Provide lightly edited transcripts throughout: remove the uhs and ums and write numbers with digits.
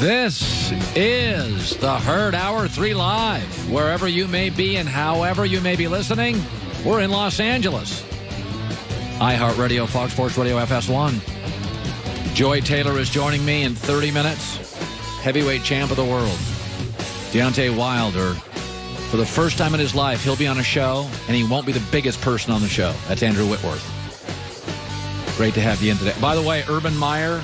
This is the Herd Hour 3 Live. Wherever you may be and however you may be listening, we're in Los Angeles. iHeartRadio, Fox Sports Radio, FS1. Joy Taylor is joining me in 30 minutes. Heavyweight champ of the world, Deontay Wilder. For the first time in his life, he'll be on a show, and he won't be the biggest person on the show. That's Andrew Whitworth. Great to have you in today. By the way, Urban Meyer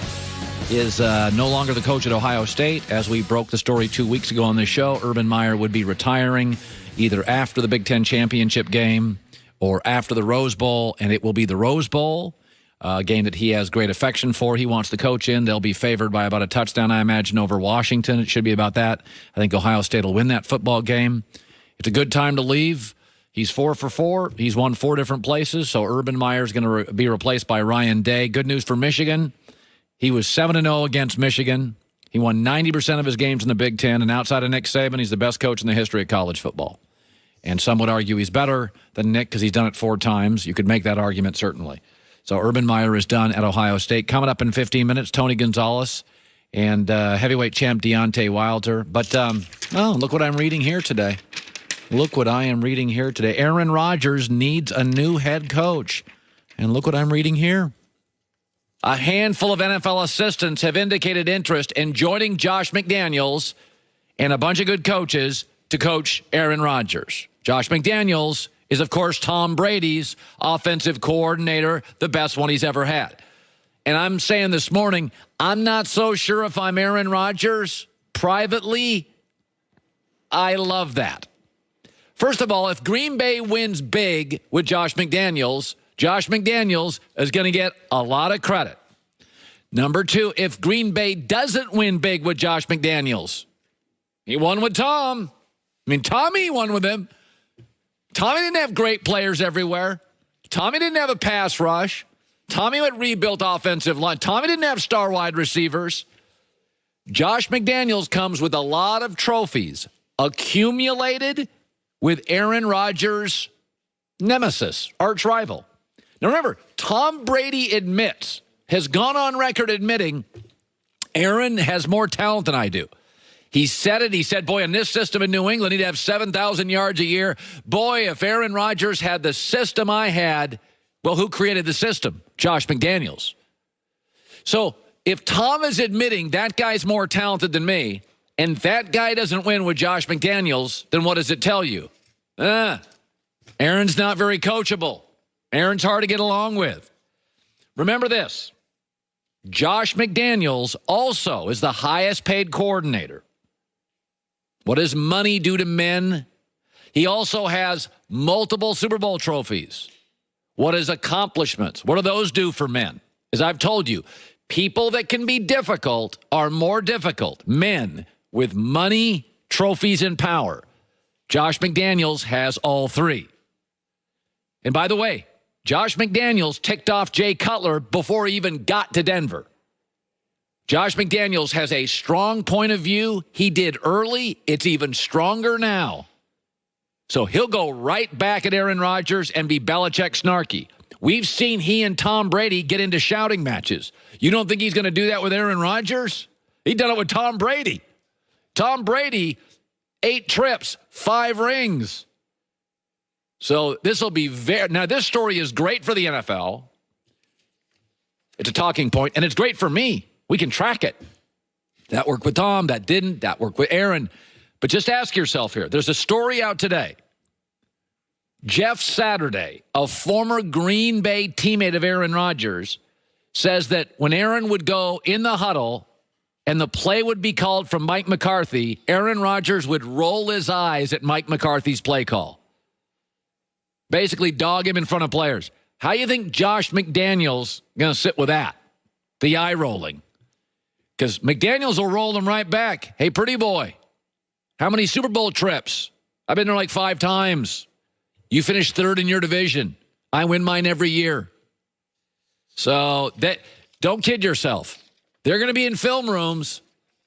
is no longer the coach at Ohio State. As we broke the story 2 weeks ago on this show, Urban Meyer would be retiring either after the Big Ten championship game or after the Rose Bowl, and it will be the Rose Bowl, a game that he has great affection for. He wants the coach in. They'll be favored by about a touchdown, I imagine, over Washington. It should be about that. I think Ohio State will win that football game. It's a good time to leave. He's 4 for 4. He's won 4 different places, so Urban Meyer is going to be replaced by Ryan Day. Good news for Michigan. He was 7-0 against Michigan. He won 90% of his games in the Big Ten, and outside of Nick Saban, he's the best coach in the history of college football. And some would argue he's better than Nick because he's done it 4 times. You could make that argument, certainly. So Urban Meyer is done at Ohio State. Coming up in 15 minutes, Tony Gonzalez and heavyweight champ Deontay Wilder. But, look what I'm reading here today. Look what I am reading here today. Aaron Rodgers needs a new head coach. And look what I'm reading here. A handful of NFL assistants have indicated interest in joining Josh McDaniels and a bunch of good coaches to coach Aaron Rodgers. Josh McDaniels is, of course, Tom Brady's offensive coordinator, the best one he's ever had. And I'm saying this morning, I'm not so sure if I'm Aaron Rodgers. Privately, I love that. First of all, if Green Bay wins big with Josh McDaniels is going to get a lot of credit. Number 2, if Green Bay doesn't win big with Josh McDaniels, he won with Tom. I mean, Tommy won with him. Tommy didn't have great players everywhere. Tommy didn't have a pass rush. Tommy had rebuilt offensive line. Tommy didn't have star wide receivers. Josh McDaniels comes with a lot of trophies accumulated with Aaron Rodgers' nemesis, arch rival. Now remember, Tom Brady has gone on record admitting Aaron has more talent than I do. He said it. He said, boy, in this system in New England, he'd have 7,000 yards a year. Boy, if Aaron Rodgers had the system I had, well, who created the system? Josh McDaniels. So if Tom is admitting that guy's more talented than me, and that guy doesn't win with Josh McDaniels, then what does it tell you? Aaron's not very coachable. Aaron's hard to get along with. Remember this. Josh McDaniels also is the highest paid coordinator. What does money do to men? He also has multiple Super Bowl trophies. What is accomplishments? What do those do for men? As I've told you, people that can be difficult are more difficult. Men with money, trophies, and power. Josh McDaniels has all 3. And by the way, Josh McDaniels ticked off Jay Cutler before he even got to Denver. Josh McDaniels has a strong point of view. He did early. It's even stronger now. So he'll go right back at Aaron Rodgers and be Belichick snarky. We've seen he and Tom Brady get into shouting matches. You don't think he's going to do that with Aaron Rodgers? He done it with Tom Brady. Tom Brady, 8 trips, 5 rings. So this will be now this story is great for the NFL. It's a talking point, and it's great for me. We can track it. That worked with Tom, that didn't, that worked with Aaron. But just ask yourself here. There's a story out today. Jeff Saturday, a former Green Bay teammate of Aaron Rodgers, says that when Aaron would go in the huddle and the play would be called from Mike McCarthy, Aaron Rodgers would roll his eyes at Mike McCarthy's play call. Basically dog him in front of players. How do you think Josh McDaniels going to sit with that? The eye rolling. Because McDaniels will roll them right back. Hey, pretty boy, how many Super Bowl trips? I've been there like 5 times. You finished 3rd in your division. I win mine every year. So don't kid yourself. They're going to be in film rooms,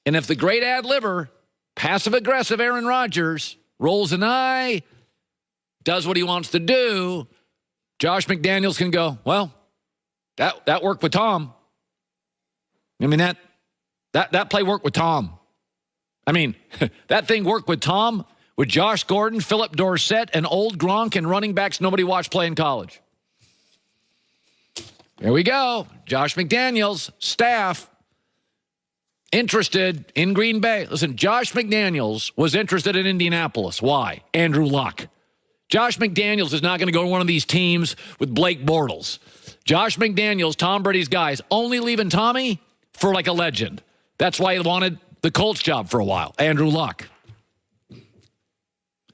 and if the great ad-libber, passive-aggressive Aaron Rodgers, rolls an eye, does what he wants to do, Josh McDaniels can go, well, that worked with Tom. I mean, That play worked with Tom. I mean, that thing worked with Tom, with Josh Gordon, Philip Dorsett, and old Gronk and running backs nobody watched play in college. There we go. Josh McDaniels, staff, interested in Green Bay. Listen, Josh McDaniels was interested in Indianapolis. Why? Andrew Luck. Josh McDaniels is not going to go to one of these teams with Blake Bortles. Josh McDaniels, Tom Brady's guys, only leaving Tommy for like a legend. That's why he wanted the Colts job for a while, Andrew Luck.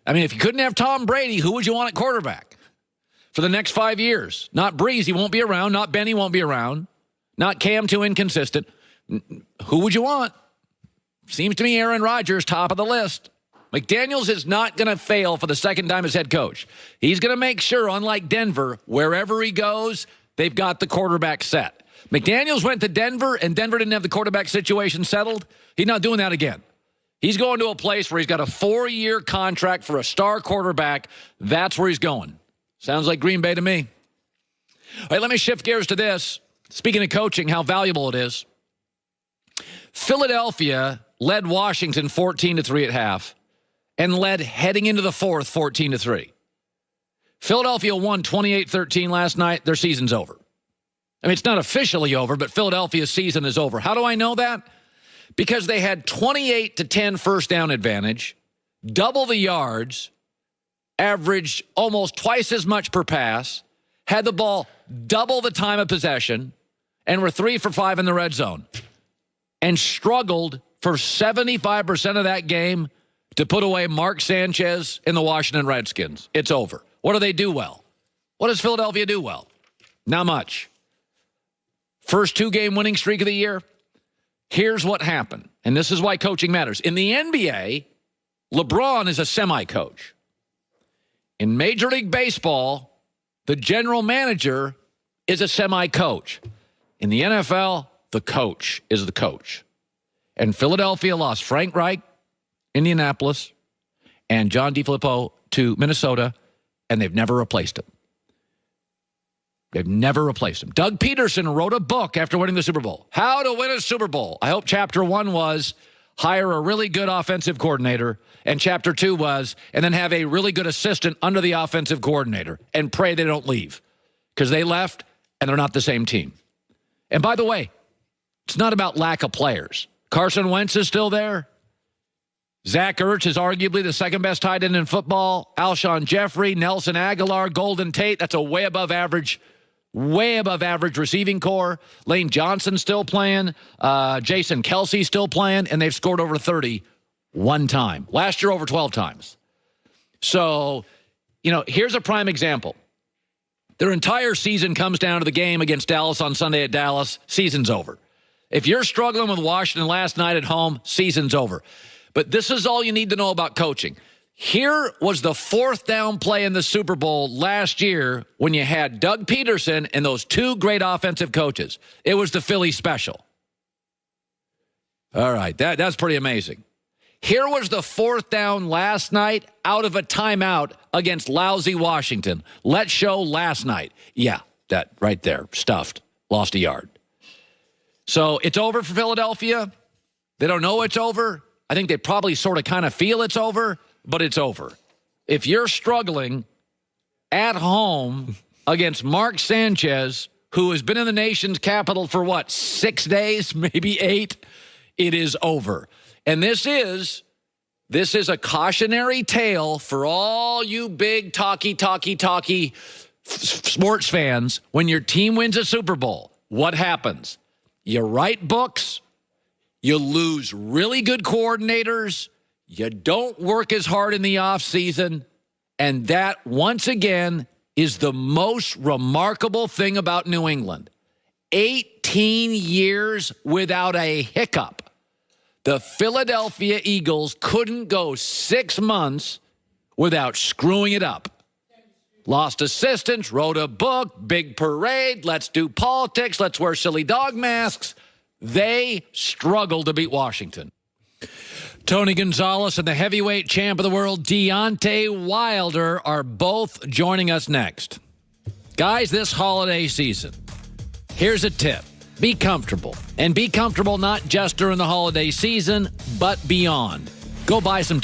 I mean, if you couldn't have Tom Brady, who would you want at quarterback for the next 5 years? Not Breeze, he won't be around. Not Benny, won't be around. Not Cam, too inconsistent. Who would you want? Seems to me Aaron Rodgers, top of the list. McDaniels is not going to fail for the second time as head coach. He's going to make sure, unlike Denver, wherever he goes, they've got the quarterback set. McDaniels went to Denver, and Denver didn't have the quarterback situation settled. He's not doing that again. He's going to a place where he's got a 4-year contract for a star quarterback. That's where he's going. Sounds like Green Bay to me. All right, let me shift gears to this. Speaking of coaching, how valuable it is. Philadelphia led Washington 14-3 at half and led heading into the fourth 14-3. Philadelphia won 28-13 last night. Their season's over. I mean, it's not officially over, but Philadelphia's season is over. How do I know that? Because they had 28-10 first down advantage, double the yards, averaged almost twice as much per pass, had the ball double the time of possession, and were 3 for 5 in the red zone, and struggled for 75% of that game to put away Mark Sanchez in the Washington Redskins. It's over. What do they do well? What does Philadelphia do well? Not much. First 2-game winning streak of the year. Here's what happened, and this is why coaching matters. In the NBA, LeBron is a semi-coach. In Major League Baseball, the general manager is a semi-coach. In the NFL, the coach is the coach. And Philadelphia lost Frank Reich, Indianapolis, and John DeFilippo to Minnesota, and they've never replaced him. They've never replaced him. Doug Peterson wrote a book after winning the Super Bowl. How to win a Super Bowl. I hope chapter 1 was hire a really good offensive coordinator, and chapter 2 was, and then have a really good assistant under the offensive coordinator and pray they don't leave, because they left and they're not the same team. And by the way, it's not about lack of players. Carson Wentz is still there. Zach Ertz is arguably the second best tight end in football. Alshon Jeffrey, Nelson Aguilar, Golden Tate. That's a way above average receiving core. Lane Johnson still playing. Jason Kelsey still playing. And they've scored over 30 one time. Last year, over 12 times. So, here's a prime example. Their entire season comes down to the game against Dallas on Sunday at Dallas. Season's over. If you're struggling with Washington last night at home, season's over. But this is all you need to know about coaching. Here was the 4th down play in the Super Bowl last year when you had Doug Peterson and those 2 great offensive coaches. It was the Philly special. All right, that's pretty amazing. Here was the 4th down last night out of a timeout against lousy Washington. Let's show last night. Yeah, that right there, stuffed, lost a yard. So it's over for Philadelphia. They don't know it's over. I think they probably sort of kind of feel it's over, but it's over. If you're struggling at home against Mark Sanchez, who has been in the nation's capital for 6 days, maybe 8, it is over. And this is a cautionary tale for all you big talky sports fans. When your team wins a Super Bowl, what happens? You write books. You lose really good coordinators. You don't work as hard in the offseason. And that, once again, is the most remarkable thing about New England. 18 years without a hiccup. The Philadelphia Eagles couldn't go 6 months without screwing it up. Lost assistants, wrote a book, big parade, let's do politics, let's wear silly dog masks. They struggled to beat Washington. Tony Gonzalez and the heavyweight champ of the world, Deontay Wilder, are both joining us next. Guys, this holiday season, here's a tip. be comfortable. And be comfortable not just during the holiday season, but beyond. Go buy some time.